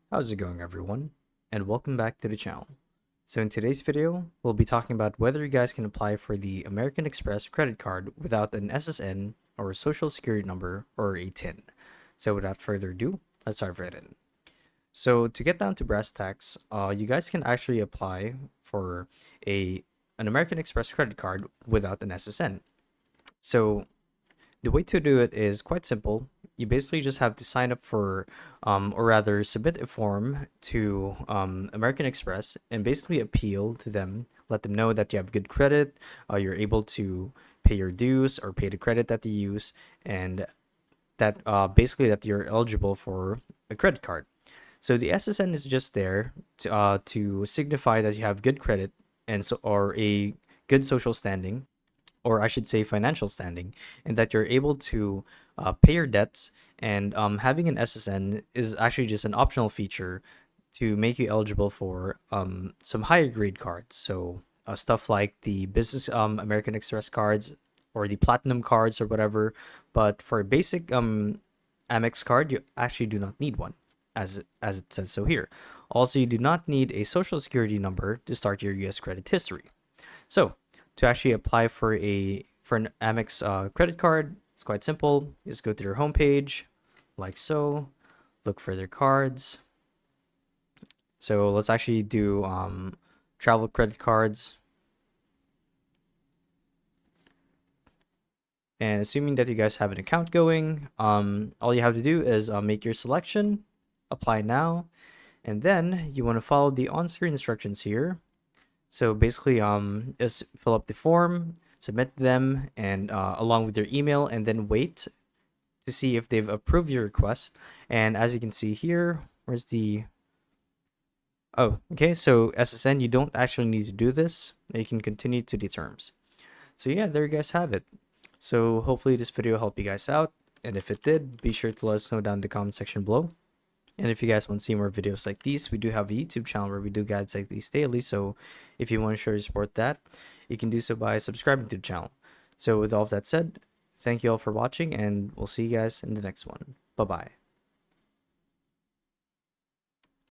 How's it going, everyone? And welcome back to the channel. So in today's video, we'll be talking about whether you guys can apply for the American Express credit card without an SSN or a social security number or a TIN. So without further ado, let's dive right in. So to get down to brass tacks, you guys can actually apply for an American Express credit card without an SSN. So the way to do it is quite simple. You basically just have to sign up for, or rather, submit a form to American Express and basically appeal to them, let them know that you have good credit, you're able to pay your dues or pay the credit that you use, and that basically that you're eligible for a credit card. So the SSN is just there to signify that you have good credit and so or a good social standing, or I should say financial standing, and that you're able to pay your debts. And having an SSN is actually just an optional feature to make you eligible for some higher grade cards. So stuff like the business American Express cards or the platinum cards or whatever. But for a basic Amex card, you actually do not need one, as it says so here. Also, you do not need a social security number to start your US credit history. So to actually apply for an Amex credit card, it's quite simple. You just go to their homepage, like so, look for their cards. So let's actually do travel credit cards. And assuming that you guys have an account going, all you have to do is make your selection, apply now, and then you want to follow the on-screen instructions here. So basically, just fill up the form, submit them, and along with your email, and then wait to see if they've approved your request. And as you can see here, where's the... Oh, okay, so SSN, you don't actually need to do this. You can continue to the terms. So yeah, there you guys have it. So hopefully this video helped you guys out. And if it did, be sure to let us know down in the comment section below. And if you guys want to see more videos like these, we do have a YouTube channel where we do guides like these daily. So if you want to show your support that, you can do so by subscribing to the channel. So with all of that said, thank you all for watching, and we'll see you guys in the next one. Bye-bye.